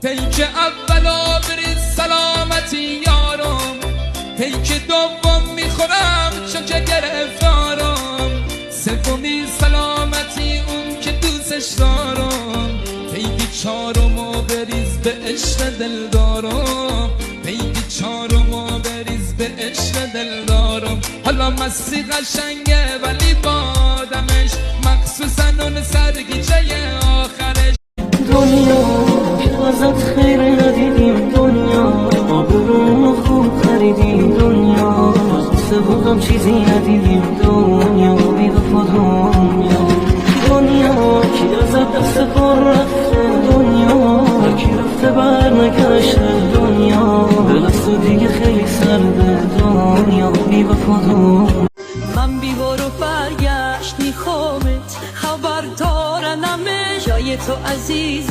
پیک اولا بریز سلامتی یارم، پیک دوم میخورم چون که گرفتارم، سومی سلامتی اون که دوستش دارم، پیک چهارمو بریز به عشق دل دارم، پیک چهارمو بریز به عشق دل دارم. حالا مستی قشنگه ولی بادمش، مخصوصا اون سرگیجه آخرش. دنیا که ازت خیر ندیدیم، دنیا آبرومو خوب خریدیم، دنیا واسه بودم چیزی ندیدیم، دنیا بی وفا دنیا. دنیا که ازت دست پر رفته، دنیا هرکی رفته بر نگشته، دنیا دلست و دیگه خیلی سرده، دنیا بی وفا دنیا. من بی برو برگشت میخوامت، خبر دارنمه جای تو عزیز.